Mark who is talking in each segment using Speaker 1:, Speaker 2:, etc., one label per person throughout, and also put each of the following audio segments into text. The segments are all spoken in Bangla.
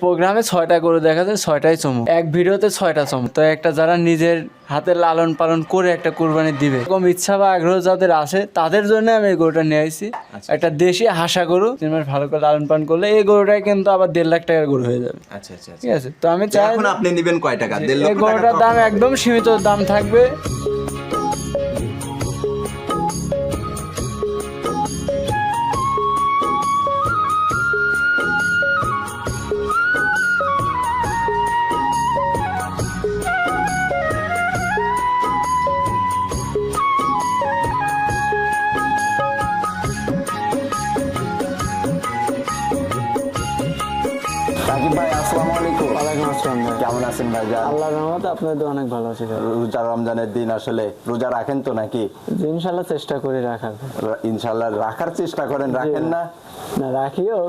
Speaker 1: প্রোগ্রামে 6টা গরু দেখা যায়, 6টাই চমক, এক ভিডিওতে 6টা চমক। তো একটা যারা নিজের হাতে লালন পালন করে একটা কুরবানি দিবে এরকম ইচ্ছা বা আগ্রহ যাদের আছে তাদের জন্য আমি এই গরুটা নিয়ে আসছি। একটা দেশি হাসা গরু 3 মাস ভালো করে লালন পালন করলে এই গরুটাই কিন্তু আবার 1.5 লাখ টাকার গরু হয়ে যাবে।
Speaker 2: আচ্ছা আচ্ছা
Speaker 1: ঠিক আছে, তো আমি চাই
Speaker 2: এখন আপনি নেবেন কয় টাকা? 1.5
Speaker 1: এই
Speaker 2: লক্ষ টাকা।
Speaker 1: গরুটার দাম একদম সীমিত দাম থাকবে।
Speaker 3: সাকিব ভাই, আসসালামু আলাইকুম।
Speaker 1: ওয়ালাইকুম আসসালাম ভাই।
Speaker 3: কেমন আছেন ভাই?
Speaker 1: আল্লাহর রহমতে আপনাদের অনেক ভালো আছি ভাই।
Speaker 3: রোজা রমজানের দিন আসলে রোজা রাখেন তো নাকি?
Speaker 1: ইনশাল্লাহ চেষ্টা করি রাখার।
Speaker 3: ইনশাল্লাহ রাখার চেষ্টা করেন, রাখেন না?
Speaker 1: না রাখিও,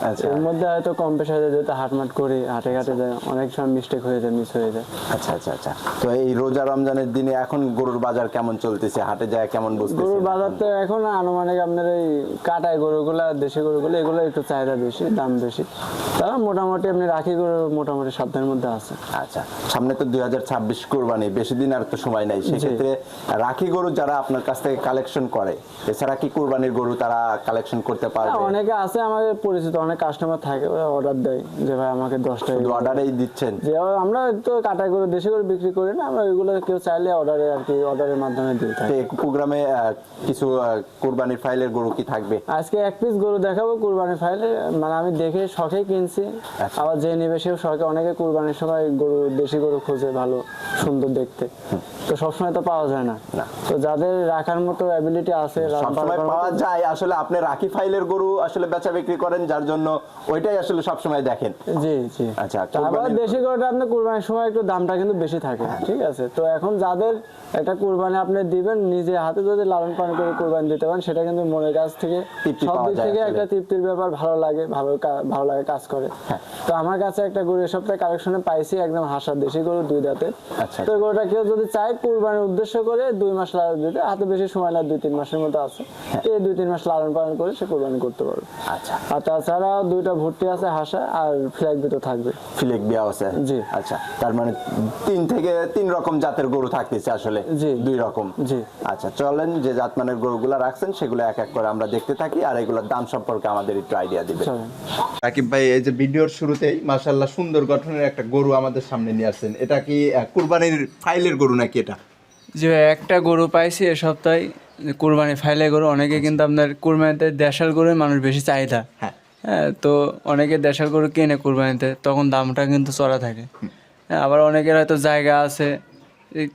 Speaker 3: আচ্ছা।
Speaker 1: এর মধ্যে হয়তো কম পেশা যেহেতু হাটমাট করি, হাটে ঘাটে যায়, অনেক সময় মিস্টেক হয়ে যায়, মিস হয়ে যায়।
Speaker 3: আচ্ছা আচ্ছা আচ্ছা। তো এই রোজা রমজানের দিনে এখন গরুর বাজার কেমন চলতেছে? হাটে যায় কেমন বুঝতেছে?
Speaker 1: গরুর বাজার তো এখন আনুমানিক আপনার এই কাটায় গরুগুলা, দেশি গরুগুলো, এগুলো একটু চাহিদা বেশি, দাম বেশি। তারা মোটামুটি আপনি রাখি গরু মোটামুটি সপ্তাহের মধ্যে আছে।
Speaker 3: আচ্ছা, সামনে তো 2026 কুরবানি, বেশি দিন আর তো সময় নাই। সেক্ষেত্রে রাখি গরু যারা আপনার কাছ থেকে কালেকশন করে, এছাড়া কি কুরবানির গরু তারা কালেকশন করতে পারবে?
Speaker 1: অনেকে আছে আমাদের পরিচিত, অনেক কাস্টমার থাকে, অর্ডার দেয় যে ভাই আমাকে 10টা
Speaker 3: অর্ডারেই দিচ্ছেন?
Speaker 1: যে আমরা তো কাটাই গরু, দেশি গরু বিক্রি করি না, আমরা ওইগুলো কেউ চাইলে অর্ডারে আর কি, অর্ডারের মাধ্যমে দিয়ে থাকি।
Speaker 3: প্রোগ্রামে কিছু কুরবানির ফাইলের গরু কি থাকবে?
Speaker 1: আজকে এক পিস গরু দেখাবো কুরবানির ফাইলে, মানে আমি দেখে শখে কিনছি। আবার যে নেবে সেও শখে, অনেকে কুরবানির সময় গরু, দেশি গরু খোঁজে ভালো সুন্দর দেখতে, তো সবসময় তো পাওয়া যায় না। তো যাদের রাখার মতো অ্যাবিলিটি আছে,
Speaker 3: সবসময় পাওয়া যায়। আসলে আপনি রাখি ফাইলের গরু আসলে বেচা বিক্রি করেন, যার জন্য ওইটাই আসলে সবসময় দেখেন।
Speaker 1: জি জি।
Speaker 3: আচ্ছা,
Speaker 1: আবার দেশি গরুটা আপনার কুরবানির সময় একটু দামটা কিন্তু বেশি থাকে। ঠিক আছে, তো এখন যাদের একটা কুরবানি আপনি দিবেন, নিজে হাতে যদি লালন পালন করে কুরবানি দিতে পারেন, সেটা কিন্তু মনের কাছ থেকে সব দিক থেকে একটা তৃপ্তির ব্যাপার, ভালো লাগে, ভালো লাগে কাজ করে। তো আমার কাছে একটা গরু এই সপ্তাহে কালেকশনে পাইছি, একদম হাসা দেশি গরু, 2 দাঁতের। তো গরুটা কেউ যদি চায় কুরবানির উদ্দেশ্য করে 2 মাস লালন দিতে, হাতে বেশি সময় না, 2-3 মাসের মতো আছে, এই 2-3 মাস লালন পালন করে সে কুরবানি করতে পারবে।
Speaker 3: আচ্ছা।
Speaker 1: আর তাছাড়া 2টা ভর্তি আছে হাসা, আর ফ্ল্যাগ দুটো থাকবে।
Speaker 3: ফিলেক বিয়া আছে?
Speaker 1: জি।
Speaker 3: আচ্ছা, তার মানে 3 রকম জাতের গরু থাকতেছে আসলে?
Speaker 1: জি।
Speaker 3: 2 রকম?
Speaker 1: জি।
Speaker 3: আচ্ছা, চলেন যে জাতমানের গরুগুলা রাখছেন সেগুলো এক এক করে আমরা দেখতে থাকি, আর এগুলোর দাম সম্পর্কে আমাদের একটু আইডিয়া দিবেন।
Speaker 2: সাকিব ভাই, এই যে ভিডিওর শুরুতেই মাশাআল্লাহ সুন্দর গঠনের একটা গরু আমাদের সামনে নিয়ে আসছেন, এটা কি কুরবানির ফাইলের গরু নাকি এটা?
Speaker 1: যে একটা গরু পাইছি এ সপ্তাহে কুরবানি ফাইলে গরু। অনেকে কিন্তু আপনার কুরবানিতে দেশাল গরুর মানুষ বেশি চাহিদা।
Speaker 2: হ্যাঁ।
Speaker 1: হ্যাঁ, তো অনেকে দেশাল গরু কিনে কুরবানিতে, তখন দামটা কিন্তু চড়া থাকে। হ্যাঁ, আবার অনেকের হয়তো জায়গা আছে,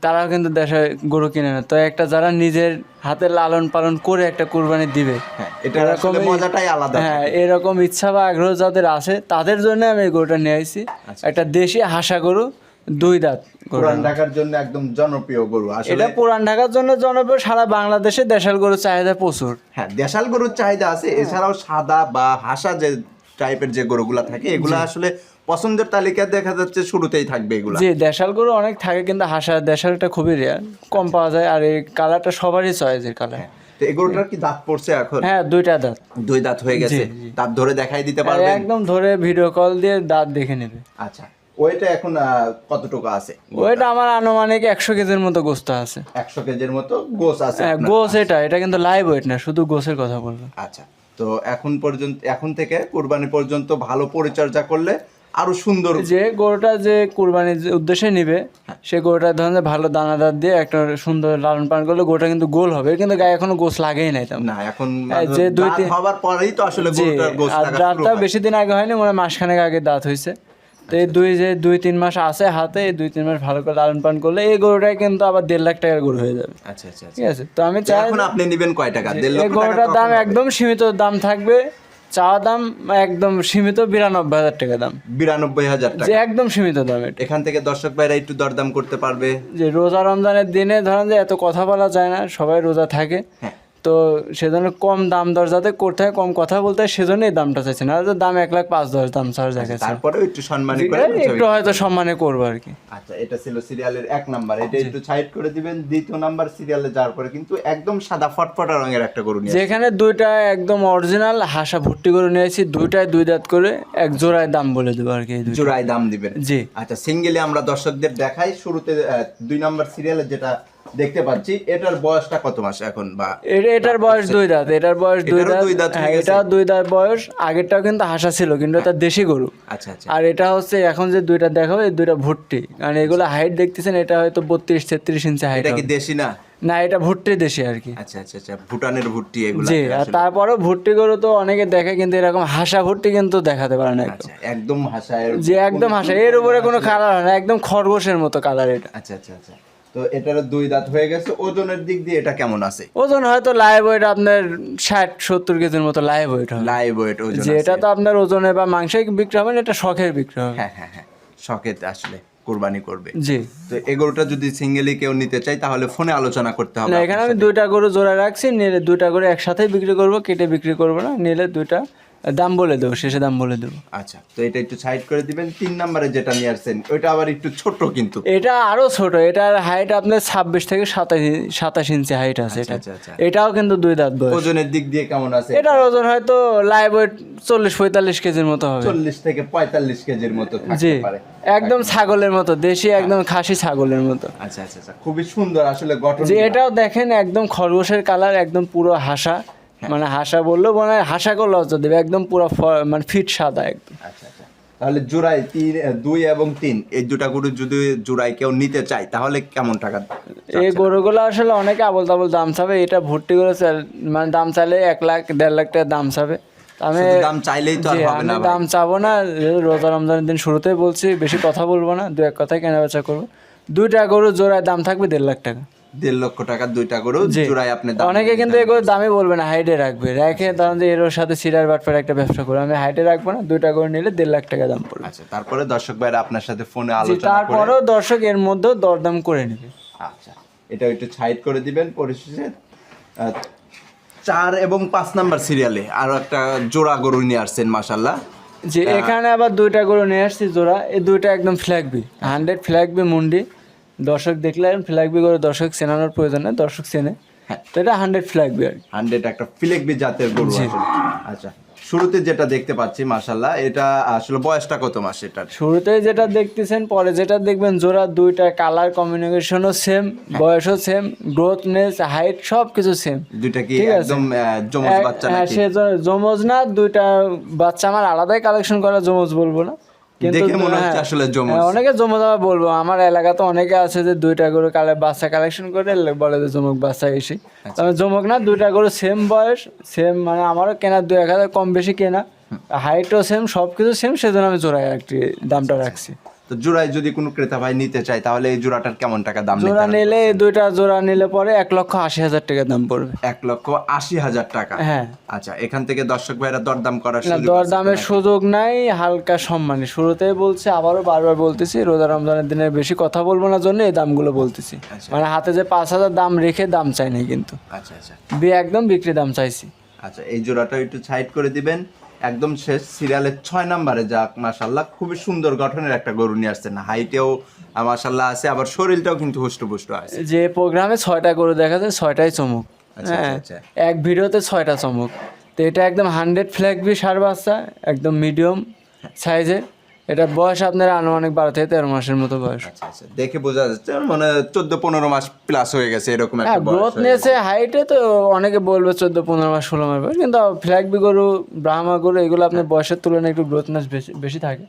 Speaker 1: তারাও কিন্তু দেশাল গরু কিনে না। তো একটা যারা নিজের হাতে লালন পালন করে একটা কুরবানি দিবে,
Speaker 2: এটা আসলে মজাটাই আলাদা।
Speaker 1: হ্যাঁ, এরকম ইচ্ছা বা আগ্রহ যাদের আছে তাদের জন্য আমি এই গরুটা নিয়ে আসছি। একটা দেশি হাসা গরু, 2 দাঁত।
Speaker 2: পুরান ঢাকার জন্য একদম জনপ্রিয় গরু আসলে।
Speaker 1: এটা পুরান ঢাকার জন্য জনপ্রিয়, সারা বাংলাদেশে দেশাল গরুর চাহিদা প্রচুর।
Speaker 2: হ্যাঁ, দেশাল গরুর চাহিদা আছে, এছাড়াও সাদা বা হাসা যে টাইপের যে গরুগুলা থাকে, এগুলা আসলে পছন্দের তালিকায় দেখা যাচ্ছে শুরুতেই থাকবে এগুলা।
Speaker 1: জি, দেশাল গরু অনেক থাকে, কিন্তু হাসা দেশালটা খুবই রেয়ার, কম পাওয়া যায়। আর এই কালারটা সবারই চয়েসের কালার।
Speaker 2: তো এই গরুটার কি দাঁত পড়ছে এখন?
Speaker 1: হ্যাঁ, 2টা দাঁত।
Speaker 2: 2 দাঁত হয়ে গেছে।
Speaker 1: জি।
Speaker 2: দাঁত ধরে দেখাই দিতে পারবেন?
Speaker 1: একদম ধরে ভিডিও কল দিয়ে দাঁত দেখে নেবে।
Speaker 2: আচ্ছা, ওইটা এখন কতটুকু আছে?
Speaker 1: ওইটা আমার আনুমানিক 100 কেজির মতো গোস্ত আছে।
Speaker 2: 100 কেজির মতো গোস আছে
Speaker 1: হ্যাঁ,
Speaker 2: আপনার?
Speaker 1: গোস এটা কিন্তু লাইভ ওয়েট না, শুধু গোসের কথা বলবো।
Speaker 2: আচ্ছা, তো এখন থেকে কুরবানি পর্যন্ত ভালো পরিচর্যা করলে আরো সুন্দর।
Speaker 1: যে গরুটা যে কুরবানির উদ্দেশ্যে নিবে, সে গরুটা ধরেন যে ভালো দানাদার দিয়ে একটা সুন্দর লালন পালন করলে গরুটা কিন্তু গোল হবে, কিন্তু গায়ে এখনো গোস লাগেই নাই তেমন।
Speaker 2: না, এখন
Speaker 1: যে
Speaker 2: দাঁত হবার পরেই তো আসলে গরুটার গোস
Speaker 1: আর
Speaker 2: লাগা শুরু
Speaker 1: দাঁতটা
Speaker 2: হয়।
Speaker 1: বেশি দিন আগে হয়নি, মানে মাসখানেক আগে দাঁত হয়েছে। তো এই 2-3 মাস আছে হাতে, এই 2-3 মাস ভালো করে লালন পালন করলে এই গরুটাই কিন্তু আবার 1.5 লাখ টাকার গরু হয়ে যাবে।
Speaker 2: আচ্ছা আচ্ছা।
Speaker 1: ঠিক আছে, তো আমি চাই
Speaker 2: এখন আপনি নেবেন কয় টাকা? 1.5
Speaker 1: এই
Speaker 2: লক্ষ টাকা?
Speaker 1: গরুটার দাম একদম সীমিত দাম থাকবে, চাওয়া দাম একদম সীমিত 92,000 টাকা দাম।
Speaker 2: 92,000
Speaker 1: যে
Speaker 2: টাকা?
Speaker 1: একদম সীমিত দাম। এটা
Speaker 2: এখান থেকে দর্শক ভাইরা একটু দরদাম করতে পারবে।
Speaker 1: যে রোজা রমজানের দিনে ধরেন যে এত কথা বলা যায় না, সবাই রোজা থাকে,
Speaker 2: হ্যাঁ।
Speaker 1: তো সেজন্য কম দাম দর যাতে করতে হয়, কম কথা বলতে হয়, সেজন্য এই দামটা চাইছে না, তো দাম 1,05,10,000 দাম চার্জ রেখেছে।
Speaker 2: তারপরেও একটু সম্মানী করে
Speaker 1: একটু হয়তো সম্মানে করবো আর কি।
Speaker 2: আচ্ছা, এটা ছিল সিরিয়ালের 1 নাম্বার, এটা একটু সাইড করে দিবেন। দ্বিতীয় নাম্বার সিরিয়ালে যাওয়ার পরে কিন্তু একদম সাদা ফটফটা রঙের একটা গরু নিয়ে
Speaker 1: যেখানে দুইটা একদম অরিজিনাল হাসা ভর্তি করে নিয়েছি, দুইটায় 2 দাঁত করে, এক জোড়ায় দাম বলে দেবো আর কি এই দুইটা।
Speaker 2: জোড়ায় দাম দিবেন।
Speaker 1: জি।
Speaker 2: আচ্ছা, সিঙ্গেলে আমরা দর্শকদের দেখাই। শুরুতে 2 নাম্বার সিরিয়ালে যেটা দেখতে পাচ্ছি, এটার বয়সটা কত মাস এখন? বা
Speaker 1: এটার বয়স 2 দাঁত, এটার বয়স 2
Speaker 2: এটারও
Speaker 1: দাঁত,
Speaker 2: 2 দাঁত হয়ে গেছে?
Speaker 1: এটাও 2 দাঁত বয়স। আগেরটাও কিন্তু হাসা ছিল, কিন্তু এটা দেশি গরু।
Speaker 2: আচ্ছা আচ্ছা
Speaker 1: আর এটা হচ্ছে এখন যে দুইটা দেখাবো, এই দুইটা ভুট্টি, কারণ এগুলো হাইট দেখতেছেন, এটা হয়তো 32-33 ইঞ্চি হাইট।
Speaker 2: এটা কি দেশি না?
Speaker 1: না, এটা ভুট্টি দেশি আর কি।
Speaker 2: আচ্ছা আচ্ছা আচ্ছা, ভুটানের ভুট্টি এগুলা।
Speaker 1: জি। আর তারপরেও ভুট্টি গরু তো অনেকে দেখে, কিন্তু এরকম হাসা ভুট্টি কিন্তু দেখাতে পারে না একদম।
Speaker 2: আচ্ছা, একদম হাসায়।
Speaker 1: যে একদম হাসা, এর উপরে কোনো কালার হয় না, একদম খরগোশের মতো কালার এটা।
Speaker 2: আচ্ছা আচ্ছা আচ্ছা, তো এটারও 2 দাঁত হয়ে গেছে। ওজনের দিক দিয়ে এটা কেমন আছে?
Speaker 1: ওজন হয়তো লাইভ ওয়েট আপনার 60-70 কেজির মতো লাইভ ওয়েট হবে।
Speaker 2: লাইভ ওয়েট ওজন
Speaker 1: যে
Speaker 2: আছে?
Speaker 1: এটা তো আপনার ওজনে বা মাংসে বিক্রি হবে না, এটা শখের বিক্রি হবে।
Speaker 2: হ্যাঁ হ্যাঁ হ্যাঁ, শখেতে আসলে কুরবানি করবে।
Speaker 1: জি।
Speaker 2: তো এই গরুটা যদি সিঙ্গেলি কেউ নিতে চায় তাহলে ফোনে আলোচনা করতে হবে
Speaker 1: না, এখানে আমি 2টা গরু জোড়া রাখছি, নিলে 2টা করে একসাথেই বিক্রি করবো, কেটে বিক্রি করবো না, নিলে 2টা দাম বলে দেবো, শেষে দাম বলে দেবো।
Speaker 2: আচ্ছা, তো এটা একটু সাইড করে দিবেন। 3 নম্বরে যেটা নিয়ে আসছেন ওইটা আবার একটু ছোট কিন্তু।
Speaker 1: এটা আরো ছোট, এটার হাইট আপনার 26 থেকে 27 ইঞ্চি হাইট আছে এটা।
Speaker 2: আচ্ছা, আচ্ছা।
Speaker 1: এটাও কিন্তু 2 দাঁত বয়স।
Speaker 2: ওজনের দিক দিয়ে কেমন আছে?
Speaker 1: এটার ওজন হয়তো লাইভ ওয়েট 40-45 কেজির মতো হবে।
Speaker 2: 40 থেকে 45 কেজির মতো
Speaker 1: জি,
Speaker 2: থাকতে পারে।
Speaker 1: একদম ছাগলের মতো, দেশি একদম খাসি ছাগলের মতো।
Speaker 2: আচ্ছা আচ্ছা আচ্ছা, খুবই সুন্দর আসলে গঠন।
Speaker 1: যে এটাও দেখেন একদম খরগোশের কালার, একদম পুরো হাসা, মানে হাসা বললেও মনে হয় হাসাকেও লজ্জা দেবে, একদম পুরো মানে ফিট সাদা একদম।
Speaker 2: আচ্ছা আচ্ছা, তাহলে জোড়ায় 2 এবং 3 এই দুটা গরু যদি জোড়ায় কেউ নিতে চায় তাহলে কেমন টাকা?
Speaker 1: এই গরুগুলো আসলে অনেকে আবল তাবল দাম চাবে, এটা ভর্তি করে মানে দাম চাইলে 1,00,000-1.5 লাখ টাকা দাম চাবে। আমি
Speaker 2: শুধু দাম চাইলেই তো আর
Speaker 1: জি,
Speaker 2: হবে না
Speaker 1: আমি
Speaker 2: ভাই।
Speaker 1: দাম চাবো না, রোজা রমজানের দিন শুরুতেই বলছি, বেশি কথা বলবো না, 2-1 কথায় কেনা বেচা করবো। 2টা গরু জোড়ায় দাম থাকবে 1.5 লাখ টাকা।
Speaker 2: 1.5 লক্ষ টাকা 2টা গরু
Speaker 1: জি।
Speaker 2: জোড়ায় আপনি দাম
Speaker 1: অনেকে কিন্তু এগুলো দামই বলবে না, হাইটে রাখবে, রেখে ধরেন যে এর সাথে সিরার বাটফার একটা ব্যবসা করে। আমি হাইটে রাখবো না, 2টা করে নিলে 1.5 লাখ টাকা দাম পড়বে।
Speaker 2: আচ্ছা, তারপরে দর্শক ভাইরা আপনার সাথে ফোনে
Speaker 1: জি,
Speaker 2: আলোচনা করে।
Speaker 1: তারপরেও দর্শক এর মধ্যেও দরদাম করে নেবে।
Speaker 2: আচ্ছা, এটা একটু সাইড করে দিবেন। পরিশেষে 4 এবং 5 নাম্বার সিরিয়ালে আরো একটা জোড়া গরু নিয়ে আসছেন মাশাআল্লাহ।
Speaker 1: যে এখানে আবার 2টা গরু নিয়ে আসছি জোড়া, এই 2টা একদম ফ্ল্যাগবি, 100 ফ্ল্যাগবি মুন্ডি। দর্শক দেখলে ফ্ল্যাগবি গরু দর্শক চেনানোর প্রয়োজন নেই, দর্শক চেনে।
Speaker 2: হ্যাঁ।
Speaker 1: তো এটা 100 ফ্ল্যাগবি আর কি।
Speaker 2: 100 একটা ফিলেকবি জাতের গরু আসলে। আচ্ছা, শুরুতে যেটা দেখতে পাচ্ছি মাশাআল্লাহ, এটা আসলে বয়সটা কত মাস এটার?
Speaker 1: শুরুতে যেটা দেখতেছেন, পরে যেটা দেখবেন, জোড়া 2টা কালার কমিউনিকেশনও সেম, বয়সও সেম, গ্রোথনেস, হাইট সব কিছু সেম।
Speaker 2: দুইটা কি
Speaker 1: ঠিক আছে।
Speaker 2: একদম জমজ বাচ্চা
Speaker 1: হ্যাঁ,
Speaker 2: নাকি?
Speaker 1: সে জমজ না, 2টা বাচ্চা আমার আলাদাই কালেকশন করা, জমজ বলবো না।
Speaker 2: দেখে মনে হচ্ছে
Speaker 1: হ্যাঁ,
Speaker 2: আসলে জমজ।
Speaker 1: অনেকে জমজ আবার বলবো, আমার এলাকাতে অনেকে আছে যে 2টা গরু বাচ্চা কালেকশন করে বলে যে জমক বাচ্চা এসে। তবে জমক না, 2টা গরু সেম বয়স, সেম, মানে আমারও কেনা 2-1 হাজার কম বেশি কেনা, হাইটও সেম, সবকিছু সেম, সেজন্য আমি জোড়ায় একটি দামটা রাখছি।
Speaker 2: তো জোড়ায় যদি কোনো ক্রেতা ভাই নিতে চায় তাহলে এই জোড়াটার কেমন টাকা দাম
Speaker 1: জোড়া
Speaker 2: নিতে?
Speaker 1: নিলে, 2টা জোড়া নিলে পরে 1,80,000 টাকা দাম পড়বে।
Speaker 2: 1,80,000 টাকা।
Speaker 1: হ্যাঁ।
Speaker 2: আচ্ছা, এখান থেকে দর্শক ভাইরা দরদাম করার
Speaker 1: না,
Speaker 2: সুযোগ আছে
Speaker 1: দরদামের
Speaker 2: তো নাকি?
Speaker 1: সুযোগ নাই, হালকা সম্মানী। শুরুতেই বলছি, আবারও বারবার বলতেছি, রোজা রমজানের দিনে বেশি কথা বলবো না জন্য এই দামগুলো বলতেছি।
Speaker 2: আচ্ছা।
Speaker 1: মানে হাতে যে 5,000 দাম রেখে দাম চাই নাই কিন্তু,
Speaker 2: আচ্ছা আচ্ছা
Speaker 1: একদম বিক্রি দাম চাইছি।
Speaker 2: আচ্ছা, এই জোড়াটা একটু সাইড করে দিবেন। একদম শেষ সিরিয়ালের 6 নম্বরে যাক, মাশাআল্লাহ খুবই সুন্দর গঠনের একটা গরু নিয়ে আসছেন। হাইটেও মাশাআল্লাহ আছে, আবার শরীরটাও কিন্তু হুষ্টপুষ্ট আছে।
Speaker 1: যে প্রোগ্রামে 6টা গরু দেখা যায়, 6টাই চমক।
Speaker 2: আচ্ছা,
Speaker 1: হ্যাঁ,
Speaker 2: আচ্ছা।
Speaker 1: এক ভিডিওতে 6টা চমক। তো এটা একদম 100 ফ্ল্যাগবি ষাঁড় বাচ্চা, একদম মিডিয়াম সাইজের। এটা বয়স আপনার আনুমানিক 12 থেকে 13 মাসের মতো বয়স।
Speaker 2: আচ্ছা আচ্ছা, দেখে বোঝা যাচ্ছে মানে 14-15 মাস প্লাস হয়ে গেছে এরকম
Speaker 1: হ্যাঁ,
Speaker 2: একটা বয়স
Speaker 1: গ্রোথ
Speaker 2: হয়ে
Speaker 1: নিয়েছে, হাইটে তো অনেকে বলবে 14-15 মাস 16 মাস বয়স, কিন্তু ফ্ল্যাগবি গরু, ব্রাহ্মা গরু, এগুলো আপনার বয়সের তুলনায় একটু গ্রোথনেস বেশি থাকে।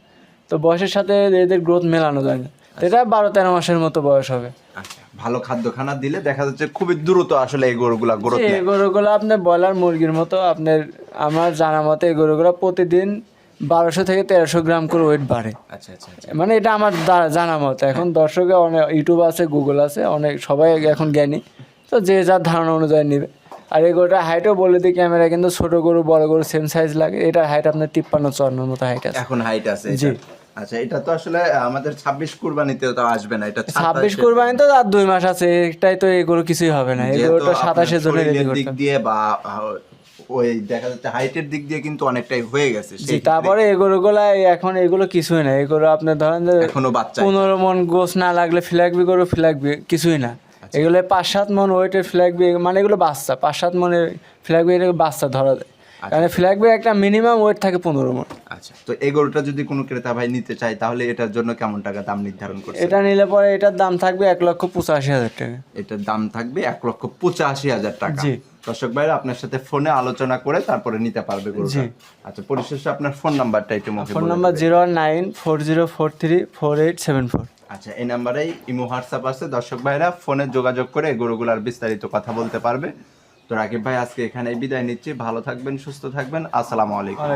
Speaker 1: তো বয়সের সাথে এদের গ্রোথ মেলানো যায় না। তো এটা 12-13 মাসের মতো বয়স হবে।
Speaker 2: আচ্ছা, ভালো খাদ্য খানা দিলে দেখা যাচ্ছে খুবই দ্রুত আসলে এই গরুগুলা গ্রোথ
Speaker 1: এই গরুগুলো আপনার ব্রয়লার মুরগির মতো, আপনার আমার জানা মতে এই গরুগুলো প্রতিদিন 1200 থেকে 1300 গ্রাম করে ওয়েট বাড়ে।
Speaker 2: আচ্ছা আচ্ছা আচ্ছা,
Speaker 1: মানে এটা আমার জানা মতো। এখন দর্শকে অনেক ইউটিউব আছে, গুগল আছে, অনেক সবাই এখন জ্ঞানী, তো যে যার ধারণা অনুযায়ী নেবে। আর এই গরুটার হাইটও বলে দিই, ক্যামেরা কিন্তু ছোট গরু বড় গরু সেম সাইজ লাগে। এটার হাইট আপনার 53-54 মতো হাইট আছে।
Speaker 2: এখন হাইট আছে
Speaker 1: জি।
Speaker 2: এটা। আচ্ছা, এটা তো আসলে আমাদের 26 কুরবানিতেও তো আসবে না, এটা
Speaker 1: 26 কুরবানি তো আর 2 মাস আছে, এটাই তো এগুলো কিছুই হবে না, এগুলোটা 27 এর জন্য রেডি
Speaker 2: দিক
Speaker 1: করতে হবে।
Speaker 2: দিয়ে বা ওই দেখা যাচ্ছে হাইটের দিক দিয়ে কিন্তু অনেকটাই হয়ে গেছে,
Speaker 1: জি,
Speaker 2: সেই
Speaker 1: তারপরে এগুলো এখন এগুলো কিছুই না, এগুলো আপনি ধরেন যে
Speaker 2: এখনো বাচ্চা
Speaker 1: 15 মন গোস না লাগলে ফ্ল্যাগবি গরু ফ্ল্যাগবি কিছুই না,
Speaker 2: আচ্ছা।
Speaker 1: এগুলো 5-7 মন ওয়েটের ফ্ল্যাগবি, মানে এগুলো বাচ্চা 5-7 মনের ফ্ল্যাগবি, এটা বাচ্চা ধরা যায়, কারণ ফ্ল্যাগবি একটা মিনিমাম ওয়েট থাকে 15 মন।
Speaker 2: আচ্ছা, তো এই গরুটা যদি কোনো ক্রেতা ভাই নিতে চায় তাহলে এটার জন্য কেমন টাকা দাম নির্ধারণ করছে?
Speaker 1: এটা নিলে পরে এটার দাম থাকবে 1,85,000 টাকা।
Speaker 2: এটার দাম থাকবে 1,85,000 টাকা।
Speaker 1: জি।
Speaker 2: দর্শক ভাইরা আপনার সাথে ফোনে আলোচনা করে তারপরে নিতে পারবে গরুটা।
Speaker 1: জি।
Speaker 2: আচ্ছা, পরিশেষে আপনার ফোন নাম্বারটা একটু মুখে
Speaker 1: ফোন
Speaker 2: বলে
Speaker 1: নাম্বার
Speaker 2: দিবেন।
Speaker 1: 01940434874।
Speaker 2: আচ্ছা, এই নাম্বারেই ইমো হোয়াটসঅ্যাপ আছে, দর্শক ভাইরা ফোনে যোগাযোগ করে এই গরুগুলার বিস্তারিত কথা বলতে পারবে। তো রাকিব ভাই আজকে এখানেই বিদায় নিচ্ছি, ভালো থাকবেন, সুস্থ থাকবেন, আসসালামু আলাইকুম।